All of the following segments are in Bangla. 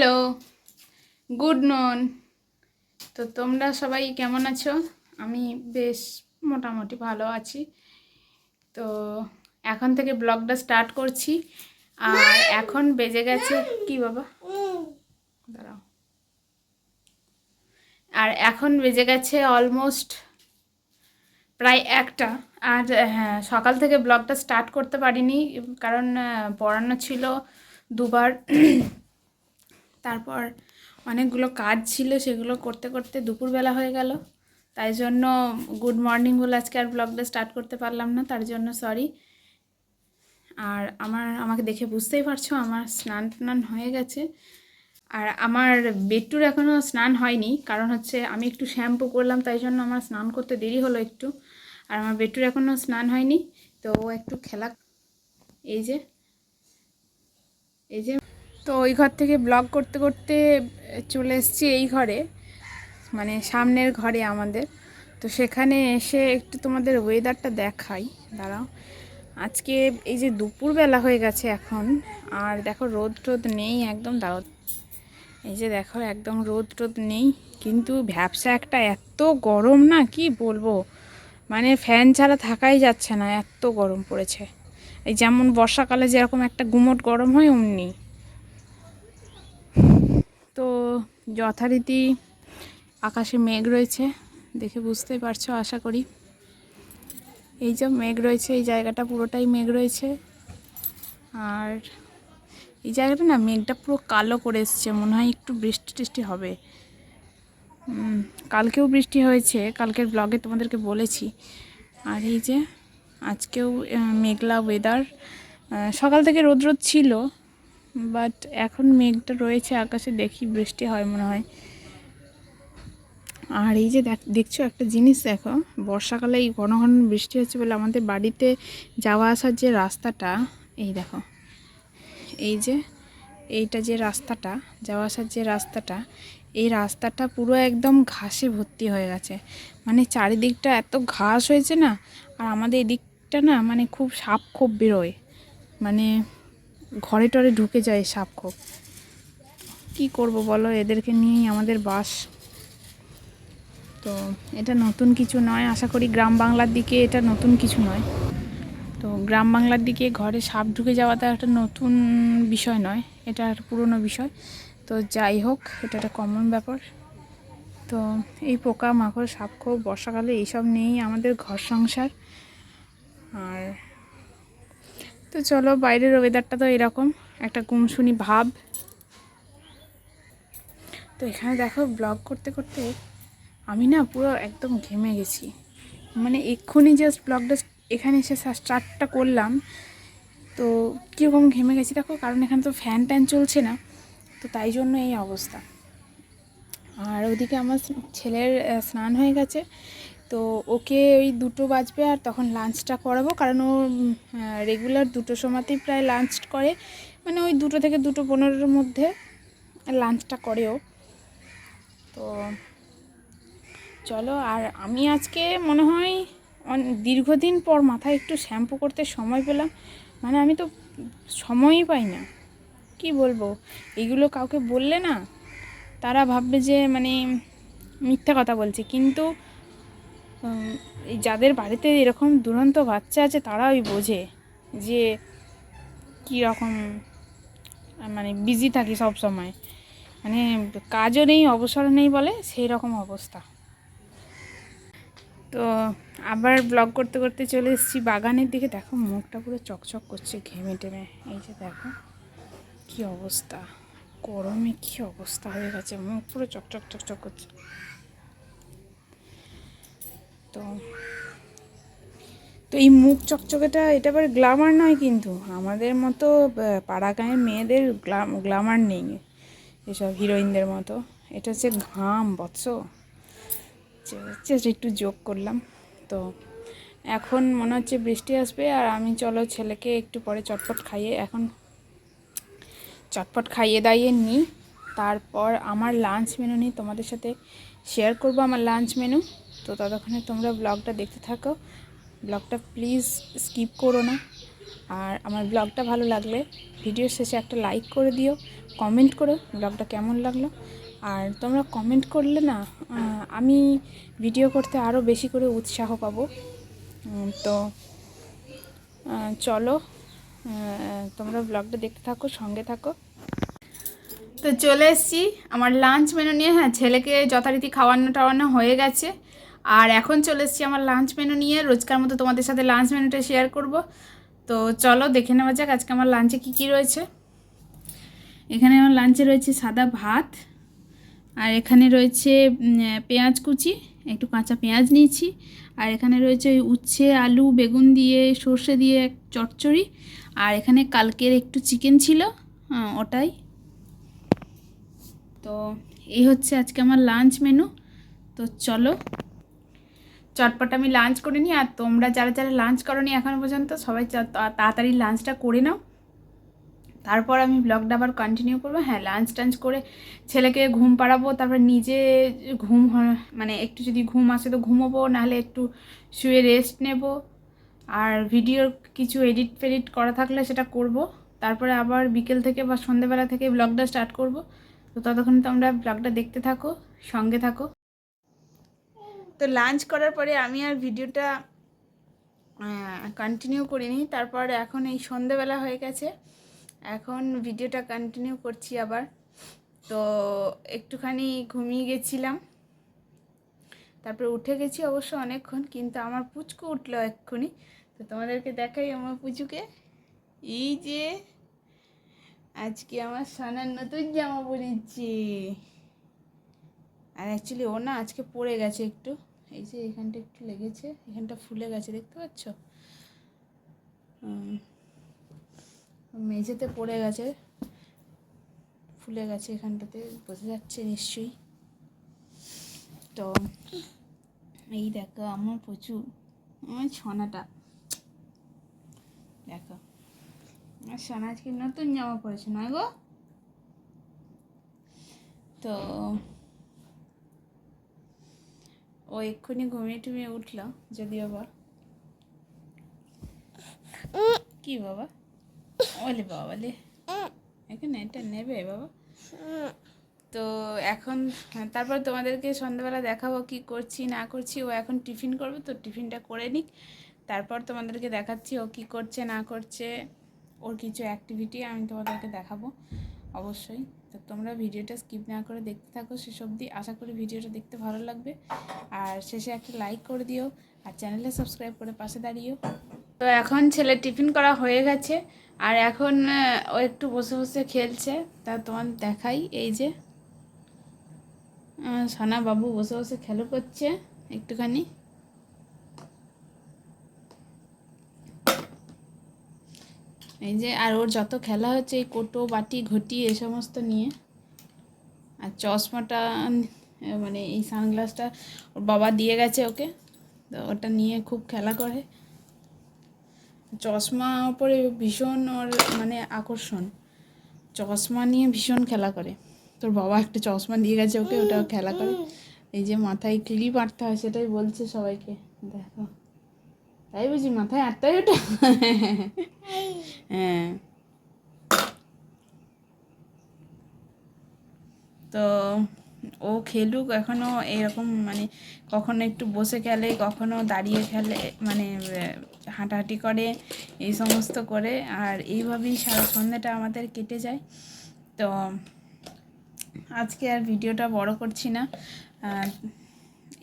হ্যালো, গুড নন। তো তোমরা সবাই কেমন আছো? আমি বেশ মোটামুটি ভালো আছি। তো এখন থেকে ব্লগটা স্টার্ট করছি। আর এখন বেজে গেছে কি বাবা, দাঁড়াও। আর এখন বেজে গেছে অলমোস্ট প্রায় 1টা। আর হ্যাঁ, সকাল থেকে ব্লগটা স্টার্ট করতে পারিনি, কারণ পড়ানো ছিল দুবার। তারপর অনেকগুলো কাজ ছিল, সেগুলো করতে করতে দুপুরবেলা হয়ে গেল। তাই জন্য গুড মর্নিং বলে আজকে আর ব্লগটা স্টার্ট করতে পারলাম না, তার জন্য সরি। আর আমাকে দেখে বুঝতেই পারছো আমার স্নান টান হয়ে গেছে। আর আমার বেট্টুর এখনও স্নান হয়নি, কারণ হচ্ছে আমি একটু শ্যাম্পু করলাম, তাই জন্য আমার স্নান করতে দেরি হলো একটু। আর আমার বেট্টুর এখনও স্নান হয়নি, তো ও একটু খেলা। এই যে এই যে তো ওই ঘর থেকে ব্লগ করতে করতে চলে এসেছি এই ঘরে, মানে সামনের ঘরে আমাদের। তো সেখানে এসে একটু তোমাদের ওয়েদারটা দেখাই, দাঁড়াও। আজকে এই যে দুপুরবেলা হয়ে গেছে এখন, আর দেখো রোদ টোদ নেই একদম, দাঁড়াও। এই যে দেখো একদম রোদ টোদ নেই, কিন্তু ভ্যাপসা একটা এত গরম না, কি বলবো, মানে ফ্যান ছাড়া থাকাই যাচ্ছে না, এত গরম পড়েছে। এই যেমন বর্ষাকালে যেরকম একটা গুমোট গরম হয় অমনি। তো যথারীতি আকাশে মেঘ রয়েছে, দেখে বুঝতেই পারছো আশা করি। এই যে মেঘ রয়েছে, এই জায়গাটা পুরোটাই মেঘ রয়েছে। আর এই জায়গাটা না মেঘটা পুরো কালো করে এসছে, মনে হয় একটু বৃষ্টি টিষ্টি হবে। কালকেও বৃষ্টি হয়েছে, কালকের ব্লগে তোমাদেরকে বলেছি। আর এই যে আজকেও মেঘলা ওয়েদার, সকাল থেকে রোদ রোদ ছিল, বাট এখন মেঘটা রয়েছে আকাশে, দেখি বৃষ্টি হয় মনে হয়। আর এই যে দেখছো একটা জিনিস দেখো, বর্ষাকালে এই ঘন ঘন বৃষ্টি হচ্ছে বলে আমাদের বাড়িতে যাওয়া আসার যে রাস্তাটা, এই দেখো, এই যে এইটা যে রাস্তাটা যাওয়া আসার যে রাস্তাটা, এই রাস্তাটা পুরো একদম ঘাসে ভর্তি হয়ে গেছে, মানে চারিদিকটা এত ঘাস হয়েছে না। আর আমাদের এদিকটা না মানে খুব সাপ খোপ বেরোয়, মানে ঘরে টরে ঢুকে যায় সাপ খোপ। কী করবো বলো, এদেরকে নিয়েই আমাদের বাস। তো এটা নতুন কিছু নয়, আশা করি গ্রাম বাংলার দিকে এটা নতুন কিছু নয়। তো গ্রাম বাংলার দিকে ঘরে সাপ ঢুকে যাওয়াটা একটা নতুন বিষয় নয়, এটা একটা পুরনো বিষয়। তো যাই হোক, এটা একটা কমন ব্যাপার। তো এই পোকা মাকড় সাপ খোপ বর্ষাকালে এইসব নিয়েই আমাদের ঘর সংসার। আর তো চলো, বাইরের ওয়েদারটা তো এরকম একটা গুমসুনি ভাব। তো এখানে দেখো ব্লগ করতে করতে আমি না পুরো একদম ঘেমে গেছি, মানে এক্ষুনি জাস্ট ব্লগটা এখানে এসে স্টার্টটা করলাম, তো কীরকম ঘেমে গেছি দেখো, কারণ এখানে তো ফ্যান ট্যান চলছে না, তো তাই জন্য এই অবস্থা। আর ওদিকে আমার ছেলের স্নান হয়ে গেছে, তো ওকে ওই 2টো বাজবে আর তখন লাঞ্চটা করাবো, কারণ ও রেগুলার 2টোর সময়তেই প্রায় লাঞ্চ করে, মানে ওই 2টো থেকে 2:15-এর মধ্যে লাঞ্চটা করে ও। তো চলো, আর আমি আজকে মনে হয় দীর্ঘদিন পর মাথায় একটু শ্যাম্পু করতে সময় পেলাম, মানে আমি তো সময়ই পাই না, কি বলবো। এগুলো কাউকে বললে না তারা ভাববে যে মানে মিথ্যা কথা বলছে, কিন্তু এই যাদের বাড়িতে এরকম দুরন্ত বাচ্চা আছে তারাই বোঝে যে কীরকম, মানে বিজি থাকি সব সময়, মানে কাজও নেই অবসর নেই বলে সেই রকম অবস্থা। তো আবার ব্লগ করতে করতে চলে এসেছি বাগানের দিকে, দেখো মুখটা পুরো চকচক করছে ঘেমে টেমে, এই যে দেখো কি অবস্থা, গরমে কি অবস্থা হয়ে গেছে, মুখ পুরো চকচক চকচক করছে। তো তো এই মুখ চকচকেটা এটা আবার গ্ল্যামার নয়, কিন্তু আমাদের মতো পাড়া গাঁয়ের মেয়েদের গ্ল্যামার নেই এসব হিরোইনদের মতো, এটা হচ্ছে ঘাম বৎস, জাস্ট একটু জোক করলাম। তো এখন মনে হচ্ছে বৃষ্টি আসবে, আর আমি চলো ছেলেকে একটু পরে চটপট খাইয়ে দাইয়ে নিই, তারপর আমার লাঞ্চ মেনু নিয়ে তোমাদের সাথে শেয়ার করব আমার লাঞ্চ মেনু। তো ততক্ষণে তোমরা ব্লগটা দেখতে থাকো, ব্লগটা প্লিজ স্কিপ করো না, আর আমার ব্লগটা ভালো লাগলে ভিডিওর শেষে একটা লাইক করে দিও, কমেন্ট করো ব্লগটা কেমন লাগলো। আর তোমরা কমেন্ট করলে না আমি ভিডিও করতে আরও বেশি করে উৎসাহ পাবো। তো চলো তোমরা ব্লগটা দেখতে থাকো, সঙ্গে থাকো। তো চলে এসেছি আমার লাঞ্চ মেনু নিয়ে। হ্যাঁ, ছেলেকে যথারীতি খাওয়ানো হয়ে গেছে, আর এখন চলে এসেছি আমার লাঞ্চ মেনু নিয়ে। রোজকার মতো তোমাদের সাথে লাঞ্চ মেনুটা শেয়ার করব। তো চলো দেখে নেওয়া যাক আজকে আমার লাঞ্চে কী কী রয়েছে। এখানে আমার লাঞ্চে রয়েছে সাদা ভাত, আর এখানে রয়েছে পেঁয়াজ কুচি, একটু কাঁচা পেঁয়াজ নিয়েছি, আর এখানে রয়েছে ওই উচ্ছে আলু বেগুন দিয়ে সর্ষে দিয়ে এক চচ্চড়ি, আর এখানে কালকের একটু চিকেন ছিল ওটাই। তো এই হচ্ছে আজকে আমার লাঞ্চ মেনু। তো চলো চটপট আমি লাঞ্চ করে নিই। আর তোমরা যারা যারা লাঞ্চ করোনি এখনও পর্যন্ত সবাই তাড়াতাড়ি লাঞ্চটা করে নাও, তারপর আমি ব্লগটা আবার কন্টিনিউ করবো। হ্যাঁ, লাঞ্চ করে ছেলেকে ঘুম পাড়াবো, তারপর নিজে ঘুম মানে একটু যদি ঘুম আসে তো ঘুমোবো, নাহলে একটু শুয়ে রেস্ট নেব। আর ভিডিওর কিছু এডিট করা থাকলে সেটা করব, তারপরে আবার বিকেল থেকে বা সন্ধ্যেবেলা থেকে ব্লগটা স্টার্ট করব। তো ততক্ষণ তোমরা ব্লগটা দেখতে থাকো, সঙ্গে থাকো। তো লাঞ্চ করার পরে আমি আর ভিডিওটা কন্টিনিউ করিনি। তারপর এখন এই সন্ধ্যেবেলা হয়ে গেছে, এখন ভিডিওটা কন্টিনিউ করছি আবার। তো একটুখানি ঘুমিয়ে গেছিলাম, তারপরে উঠে গেছি অবশ্য অনেকক্ষণ, কিন্তু আমার পুচকু উঠলো এক্ষুনি। তো তোমাদেরকে দেখাই আমার পুচুকে। এই যে আজকে আমার সোনার নতুন জামা পরেছি। আর অ্যাকচুয়ালি ও না আজকে পড়ে গেছে একটু, এই যে এখানটা একটু লেগেছে, এখানটা ফুলে গেছে, দেখতে পাচ্ছ? মেঝেতে পড়ে গেছে, ফুলে গেছে এখানটাতে, বোঝা যাচ্ছে নিশ্চয়ই। তো এই দেখো আমার প্রচুর, আমার সোনাটা দেখো, আমার সোনা আজকে নতুন জামা পরেছে নয় গো। তো ও এক্ষুনি ঘুমিয়ে উঠলো, যদিও বা কি বাবা ওলে বাবালে, এখানে এটা নেবে বাবা। তো এখন তারপর তোমাদেরকে সন্ধ্যাবেলা দেখাবো কি করছি না করছি। ও এখন টিফিন করবে, তো টিফিনটা করে নিক, তারপর তোমাদেরকে দেখাচ্ছি ও কি করছে না করছে, ওর কিছু অ্যাক্টিভিটি আমি তোমাদেরকে দেখাবো অবশ্যই। তো তোমরা ভিডিওটা স্কিপ না করে দেখতে থাকো শেষ অবধি, আশা করি ভিডিওটা দেখতে ভালো লাগবে। আর শেষে একটা লাইক করে দিও, আর চ্যানেলটা সাবস্ক্রাইব করে পাশে দাঁড়িও। তো এখন ছেলে টিফিন করা হয়ে গেছে, আর এখন ও একটু বসে বসে খেলছে। তা তোমার দেখাই, এই যে সোনা বাবু বসে বসে খেলা করছে একটুখানি। এই যে, আর ওর যত খেলা হচ্ছে এই কোটো বাটি ঘটি এ সমস্ত নিয়ে। আর চশমাটা মানে এই সানগ্লাসটা ওর বাবা দিয়ে গেছে ওকে, তো ওটা নিয়ে খুব খেলা করে। চশমা ওপরে ভীষণ ওর মানে আকর্ষণ, চশমা নিয়ে ভীষণ খেলা করে। তোর বাবা একটা চশমা দিয়ে গেছে ওকে, ওটাও খেলা করে। এই যে মাথায় ক্লিপ আঁটতে হয় সেটাই বলছে সবাইকে, দেখো তাই বুঝি মাথায় আঁটতে হয় ওটা। হ্যাঁ, তো ও খেলুক এখনও এরকম, মানে কখনো একটু বসে খেলে, কখনো দাঁড়িয়ে খেলে, মানে হাঁটাহাঁটি করে, এই সমস্ত করে। আর এইভাবেই সারা সন্ধ্যাটা আমাদের কেটে যায়। তো আজকে আর ভিডিওটা বড় করছি না,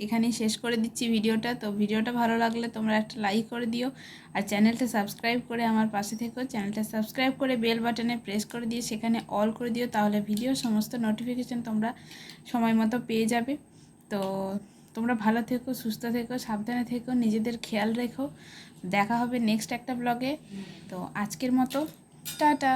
এখানেই শেষ করে দিচ্ছি ভিডিওটা। তো ভিডিওটা ভালো লাগলে তোমরা একটা লাইক করে দিও, আর চ্যানেলটা সাবস্ক্রাইব করে আমার পাশে থেকো। চ্যানেলটা সাবস্ক্রাইব করে বেল বাটনে প্রেস করে দিয়ে সেখানে অল করে দিও, তাহলে ভিডিওর সমস্ত নোটিফিকেশান তোমরা সময় মতো পেয়ে যাবে। তো তোমরা ভালো থেকো, সুস্থ থেকো, সাবধানে থেকো, নিজেদের খেয়াল রেখো। দেখা হবে নেক্সট একটা ব্লগে। তো আজকের মতো টাটা।